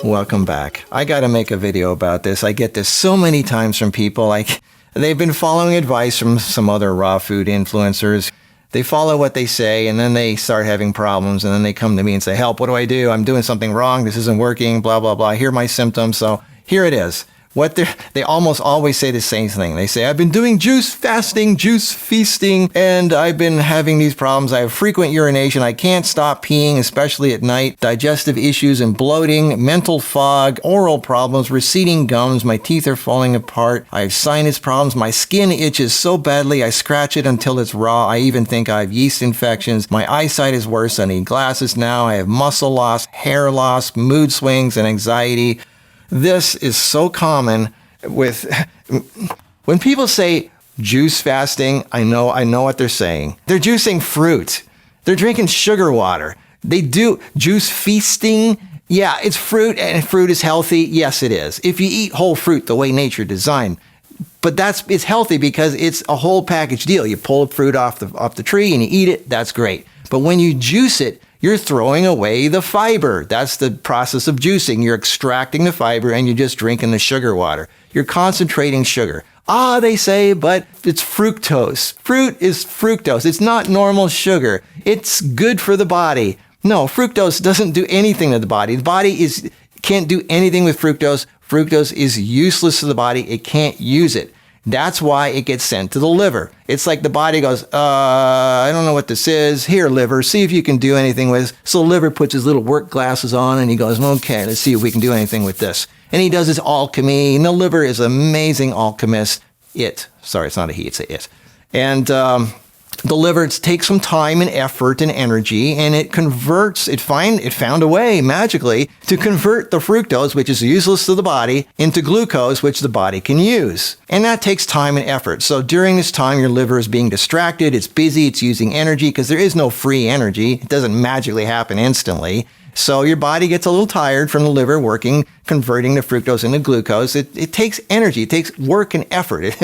Welcome back. I got to make a video about this. I get this so many times from people. They've been following advice from some other raw food influencers. They follow what they say, and then they start having problems, and then they come to me and say, help, what do I do? I'm doing something wrong. This isn't working, blah, blah, blah. Here are my symptoms. So here it is. They almost always say the same thing. They say, I've been doing juice fasting, juice feasting, and I've been having these problems. I have frequent urination. I can't stop peeing, especially at night. Digestive issues and bloating, mental fog, oral problems, receding gums. My teeth are falling apart. I have sinus problems. My skin itches so badly. I scratch it until it's raw. I even think I have yeast infections. My eyesight is worse. I need glasses now. I have muscle loss, hair loss, mood swings, and anxiety. This is so common with when people say juice fasting. I know what they're saying. They're juicing fruit. They're drinking sugar water. They do juice feasting. Yeah, it's fruit, and fruit is healthy. Yes, it is. If you eat whole fruit the way nature designed. But it's healthy because it's a whole package deal. You pull fruit off the tree and you eat it. That's great. But when you juice it, you're throwing away the fiber. That's the process of juicing. You're extracting the fiber and you're just drinking the sugar water. You're concentrating sugar. They say, but it's fructose. Fruit is fructose. It's not normal sugar. It's good for the body. No, fructose doesn't do anything to the body. The body can't do anything with fructose. Fructose is useless to the body. It can't use it. That's why it gets sent to the liver. It's like the body goes, I don't know what this is. Here, liver, see if you can do anything with this. So the liver puts his little work glasses on and he goes, okay, let's see if we can do anything with this. And he does his alchemy. And the liver is an amazing alchemist. Sorry, it's not a he, it's a it. And the liver takes some time and effort and energy, and it found a way magically to convert the fructose, which is useless to the body, into glucose, which the body can use. And that takes time and effort. So during this time, your liver is being distracted. It's busy. It's using energy because there is no free energy. It doesn't magically happen instantly. So your body gets a little tired from the liver working, converting the fructose into glucose. It takes energy. It takes work and effort.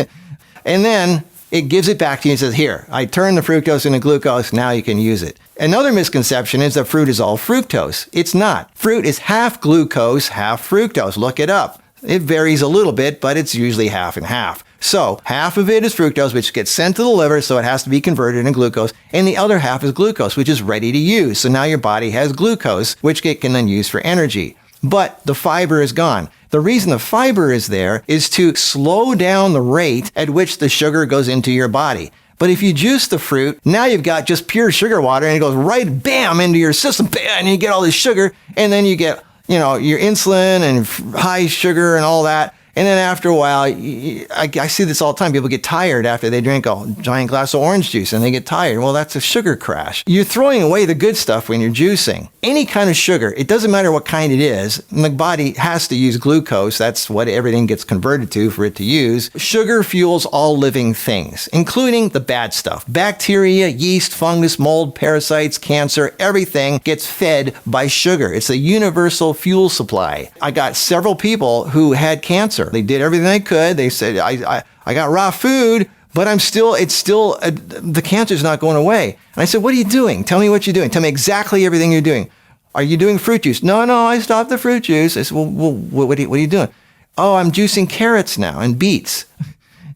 And then it gives it back to you and says, here, I turn the fructose into glucose, now you can use it. Another misconception is that fruit is all fructose. It's not. Fruit is half glucose, half fructose. Look it up. It varies a little bit, but it's usually half and half. So half of it is fructose, which gets sent to the liver, so it has to be converted into glucose, and the other half is glucose, which is ready to use. So now your body has glucose, which it can then use for energy. But the fiber is gone. The reason the fiber is there is to slow down the rate at which the sugar goes into your body. But if you juice the fruit, now you've got just pure sugar water and it goes right bam into your system, bam, and you get all this sugar, and then you get, your insulin and high sugar and all that. And then after a while, I see this all the time. People get tired after they drink a giant glass of orange juice and they get tired. Well, that's a sugar crash. You're throwing away the good stuff when you're juicing. Any kind of sugar, it doesn't matter what kind it is. The body has to use glucose. That's what everything gets converted to for it to use. Sugar fuels all living things, including the bad stuff. Bacteria, yeast, fungus, mold, parasites, cancer, everything gets fed by sugar. It's a universal fuel supply. I got several people who had cancer. They did everything they could. They said, I got raw food, but the cancer's not going away. And I said, what are you doing? Tell me what you're doing. Tell me exactly everything you're doing. Are you doing fruit juice? No, I stopped the fruit juice. I said, well, what are you doing? Oh, I'm juicing carrots now and beets.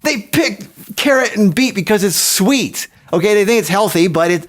They picked carrot and beet because it's sweet. Okay, they think it's healthy, but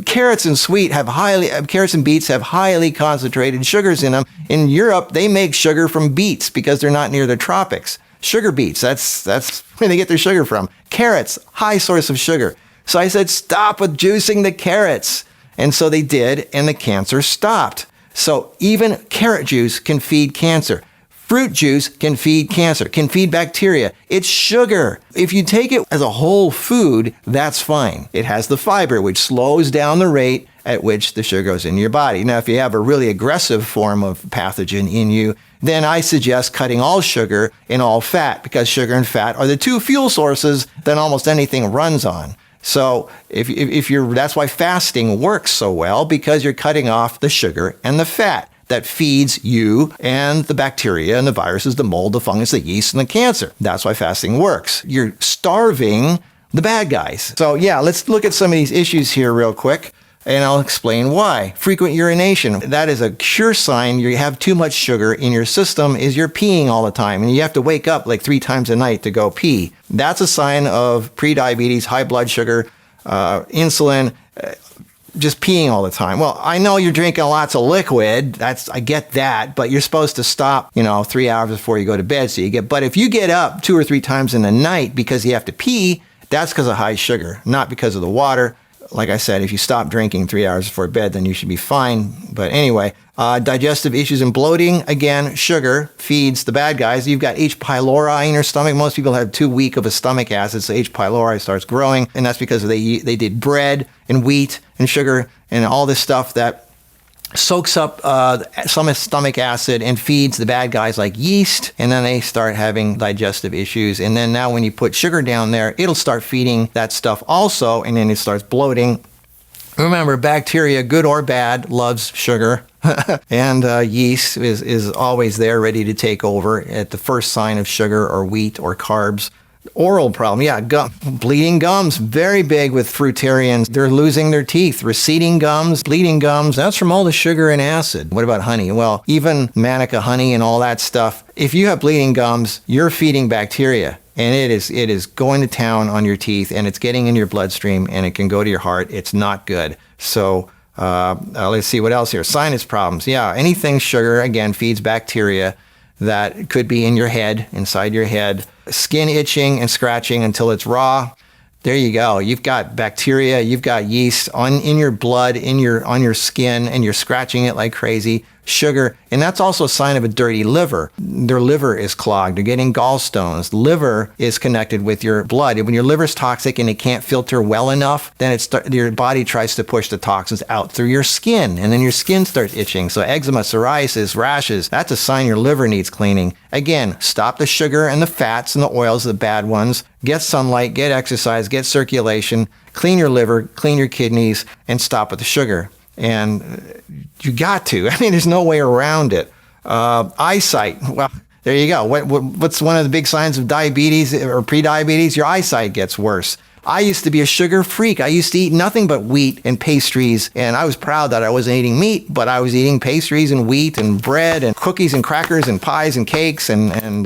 carrots and beets have highly concentrated sugars in them. In Europe, they make sugar from beets because they're not near the tropics. Sugar beets, that's where they get their sugar from. Carrots, high source of sugar. So I said, stop with juicing the carrots. And so they did, and the cancer stopped. So even carrot juice can feed cancer. Fruit juice can feed cancer, can feed bacteria. It's sugar. If you take it as a whole food, that's fine. It has the fiber, which slows down the rate at which the sugar goes into your body. Now, if you have a really aggressive form of pathogen in you, then I suggest cutting all sugar and all fat, because sugar and fat are the two fuel sources that almost anything runs on. So that's why fasting works so well, because you're cutting off the sugar and the fat that feeds you and the bacteria and the viruses, the mold, the fungus, the yeast, and the cancer. That's why fasting works. You're starving the bad guys. So yeah, let's look at some of these issues here real quick. And I'll explain why. Frequent urination. That is a sure sign you have too much sugar in your system, is you're peeing all the time. And you have to wake up like 3 times a night to go pee. That's a sign of prediabetes, high blood sugar, insulin, just peeing all the time. Well, I know you're drinking lots of liquid. I get that, but you're supposed to stop, 3 hours before you go to bed. But if you get up 2 or 3 times in the night because you have to pee, that's because of high sugar, not because of the water. Like I said, if you stop drinking 3 hours before bed, then you should be fine. But anyway, digestive issues and bloating. Again, sugar feeds the bad guys. You've got H. pylori in your stomach. Most people have too weak of a stomach acid, so H. pylori starts growing. And that's because they did bread and wheat and sugar and all this stuff that soaks up some stomach acid and feeds the bad guys like yeast, and then they start having digestive issues. And then now when you put sugar down there, it'll start feeding that stuff also, and then it starts bloating. Remember, bacteria, good or bad, loves sugar. And yeast is always there ready to take over at the first sign of sugar or wheat or carbs. Oral problem, yeah, bleeding gums, very big with fruitarians. They're losing their teeth. Receding gums, bleeding gums, that's from all the sugar and acid. What about honey? Well, even manuka honey and all that stuff, if you have bleeding gums, you're feeding bacteria. And it is going to town on your teeth, and it's getting in your bloodstream, and it can go to your heart. It's not good. So let's see what else here. Sinus problems, yeah, anything sugar, again, feeds bacteria. That could be in your head, inside your head. Skin itching and scratching until it's raw. There you go. You've got bacteria, you've got yeast in your blood, on your skin, and you're scratching it like crazy. Sugar, and that's also a sign of a dirty liver. Their liver is clogged. They're getting gallstones. Liver is connected with your blood. When your liver's toxic and it can't filter well enough, then your body tries to push the toxins out through your skin, and then your skin starts itching. So eczema, psoriasis, rashes, that's a sign your liver needs cleaning. Again, stop the sugar and the fats and the oils, the bad ones. Get sunlight, get exercise, get circulation, clean your liver, clean your kidneys, and stop with the sugar. And you got to. I mean, there's no way around it. Eyesight. Well, there you go. What's one of the big signs of diabetes or prediabetes? Your eyesight gets worse. I used to be a sugar freak. I used to eat nothing but wheat and pastries, and I was proud that I wasn't eating meat, but I was eating pastries and wheat and bread and cookies and crackers and pies and cakes and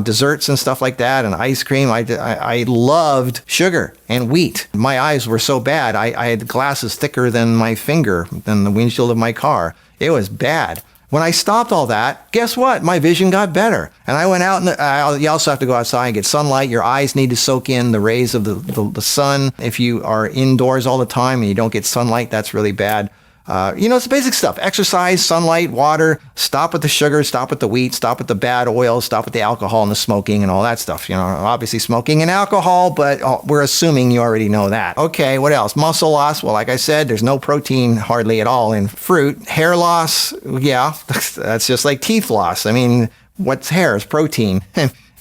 desserts and stuff like that, and ice cream. I loved sugar and wheat. My eyes were so bad. I had glasses thicker than my finger, than the windshield of my car. It was bad. When I stopped all that, guess what? My vision got better. And I went out, and you also have to go outside and get sunlight. Your eyes need to soak in the rays of the sun. If you are indoors all the time and you don't get sunlight, that's really bad. It's the basic stuff. Exercise, sunlight, water, stop with the sugar, stop with the wheat, stop with the bad oils, stop with the alcohol and the smoking and all that stuff. Obviously smoking and alcohol, but we're assuming you already know that. Okay, what else? Muscle loss. Well, like I said, there's no protein hardly at all in fruit. Hair loss, yeah, that's just like teeth loss. I mean, what's hair? It's protein.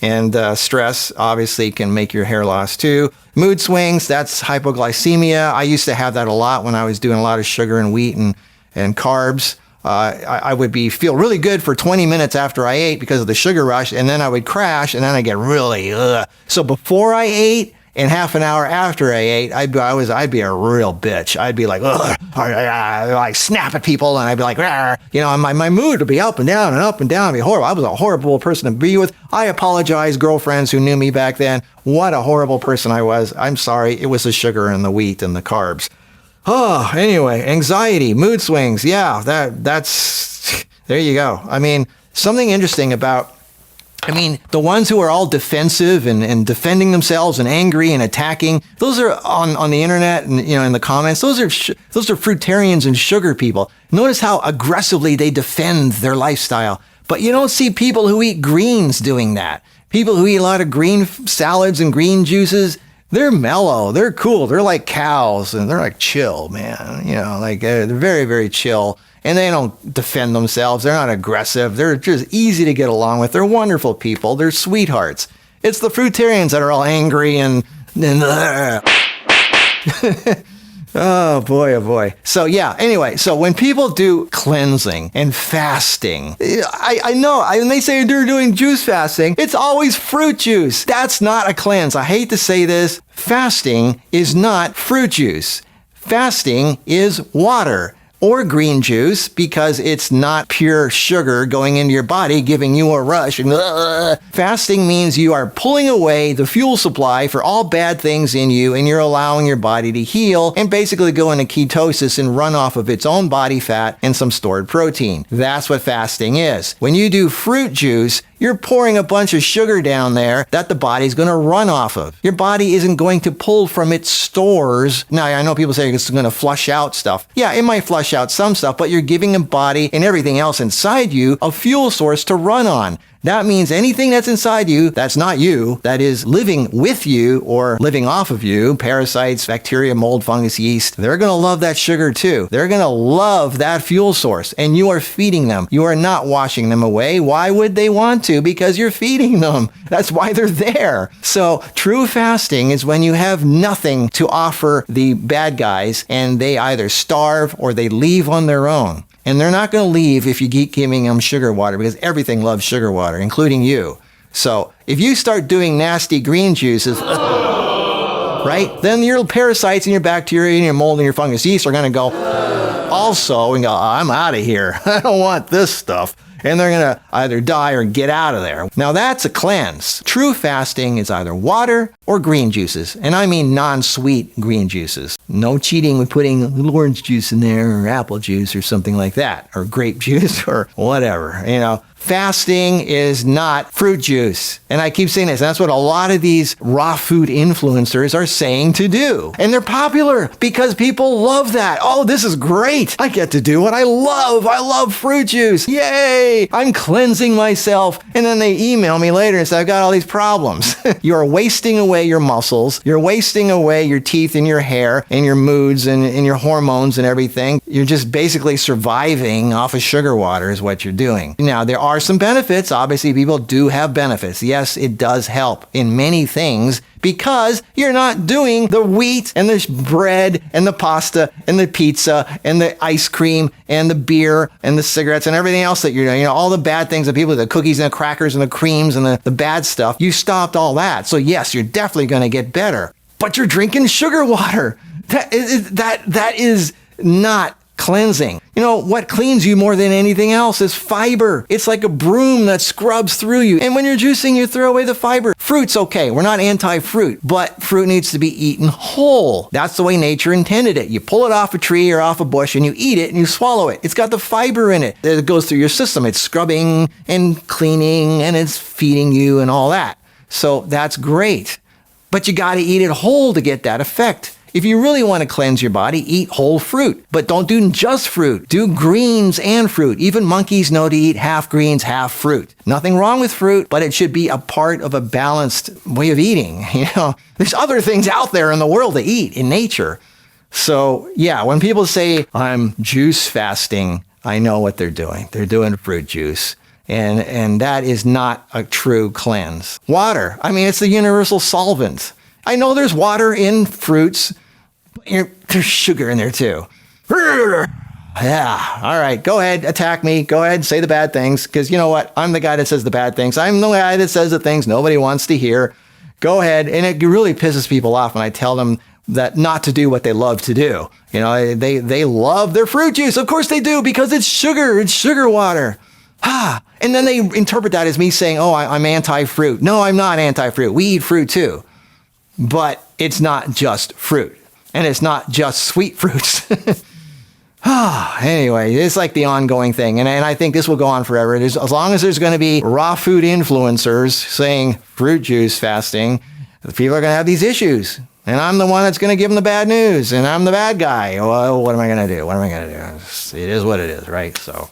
And stress obviously can make your hair loss too. Mood swings, that's hypoglycemia. I used to have that a lot when I was doing a lot of sugar and wheat and carbs. I would feel really good for 20 minutes after I ate because of the sugar rush, and then I would crash, and then I get really So before I ate and half an hour after I ate, I'd be a real bitch. I'd be like, like snap at people, and I'd be like, and my mood would be up and down and up and down. It'd be horrible. I was a horrible person to be with. I apologize, girlfriends who knew me back then. What a horrible person I was. I'm sorry. It was the sugar and the wheat and the carbs. Oh, anyway, anxiety, mood swings. Yeah, that's, there you go. I mean, something interesting about, the ones who are all defensive and defending themselves and angry and attacking, those are on the internet and, in the comments, those are fruitarians and sugar people. Notice how aggressively they defend their lifestyle. But you don't see people who eat greens doing that. People who eat a lot of green salads and green juices, they're mellow, they're cool, they're like cows, and they're like chill, man. They're very, very chill. And they don't defend themselves. They're not aggressive. They're just easy to get along with. They're wonderful people. They're sweethearts. It's the fruitarians that are all angry and oh boy. So yeah, anyway, so when people do cleansing and fasting, I know, when they say they're doing juice fasting, it's always fruit juice. That's not a cleanse. I hate to say this. Fasting is not fruit juice. Fasting is water or green juice because it's not pure sugar going into your body giving you a rush. Fasting means you are pulling away the fuel supply for all bad things in you, and you're allowing your body to heal and basically go into ketosis and run off of its own body fat and some stored protein. That's what fasting is. When you do fruit juice, you're pouring a bunch of sugar down there that the body's going to run off of. Your body isn't going to pull from its stores. Now, I know people say it's going to flush out stuff. Yeah, it might flush out some stuff, but you're giving the body and everything else inside you a fuel source to run on. That means anything that's inside you, that's not you, that is living with you or living off of you, parasites, bacteria, mold, fungus, yeast, they're going to love that sugar too. They're going to love that fuel source, and you are feeding them. You are not washing them away. Why would they want to? Because you're feeding them. That's why they're there. So true fasting is when you have nothing to offer the bad guys, and they either starve or they leave on their own. And they're not going to leave if you keep giving them sugar water, because everything loves sugar water, including you. So if you start doing nasty green juices, right, then your parasites and your bacteria and your mold and your fungus yeast are going to go also and go, I'm out of here. I don't want this stuff. And they're going to either die or get out of there. Now that's a cleanse. True fasting is either water or green juices. And I mean non-sweet green juices. No cheating with putting a little orange juice in there or apple juice or something like that. Or grape juice or whatever. Fasting is not fruit juice. And I keep saying this. That's what a lot of these raw food influencers are saying to do. And they're popular because people love that. Oh, this is great. I get to do what I love. I love fruit juice. Yay! I'm cleansing myself. And then they email me later and say, I've got all these problems. You're wasting away your muscles. You're wasting away your teeth and your hair and your moods and your hormones and everything. You're just basically surviving off of sugar water is what you're doing. Now, there are some benefits. Obviously, people do have benefits. Yes, it does help in many things because you're not doing the wheat and the bread and the pasta and the pizza and the ice cream and the beer and the cigarettes and everything else that you're doing. All the bad things that people do, the cookies and the crackers and the creams and the bad stuff. You stopped all that. So yes, you're definitely going to get better. But you're drinking sugar water. That is not cleansing. What cleans you more than anything else is fiber. It's like a broom that scrubs through you. And when you're juicing, you throw away the fiber. Fruit's okay. We're not anti-fruit, but fruit needs to be eaten whole. That's the way nature intended it. You pull it off a tree or off a bush and you eat it and you swallow it. It's got the fiber in it. It goes through your system. It's scrubbing and cleaning and it's feeding you and all that. So that's great. But you got to eat it whole to get that effect. If you really want to cleanse your body, eat whole fruit. But don't do just fruit. Do greens and fruit. Even monkeys know to eat half greens, half fruit. Nothing wrong with fruit, but it should be a part of a balanced way of eating. There's other things out there in the world to eat in nature. So yeah, when people say I'm juice fasting, I know what they're doing. They're doing fruit juice. And that is not a true cleanse. Water, it's the universal solvent. I know there's water in fruits. There's sugar in there too. Yeah, all right, go ahead, attack me. Go ahead, say the bad things, because you know what? I'm the guy that says the bad things. I'm the guy that says the things nobody wants to hear. Go ahead, and it really pisses people off when I tell them that not to do what they love to do. They love their fruit juice. Of course they do, because it's sugar water. And then they interpret that as me saying, oh, I'm anti-fruit. No, I'm not anti-fruit. We eat fruit too. But it's not just fruit. And it's not just sweet fruits. Anyway, it's like the ongoing thing. And I think this will go on forever. As long as there's going to be raw food influencers saying fruit juice fasting, people are going to have these issues. And I'm the one that's going to give them the bad news. And I'm the bad guy. Well, what am I going to do? What am I going to do? It is what it is, right? So,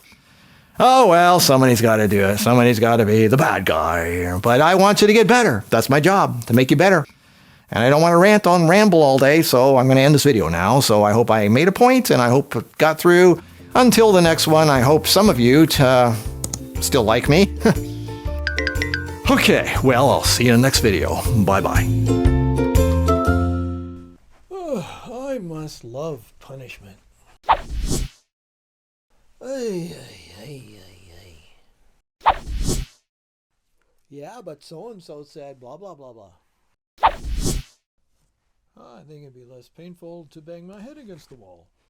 oh, well, somebody's got to do it. Somebody's got to be the bad guy. But I want you to get better. That's my job, to make you better. And I don't want to ramble all day, so I'm going to end this video now. So I hope I made a point, and I hope it got through. Until the next one, I hope some of you still like me. Okay, well, I'll see you in the next video. Bye-bye. I must love punishment. Yeah, but so-and-so said blah, blah, blah, blah. I think it'd be less painful to bang my head against the wall.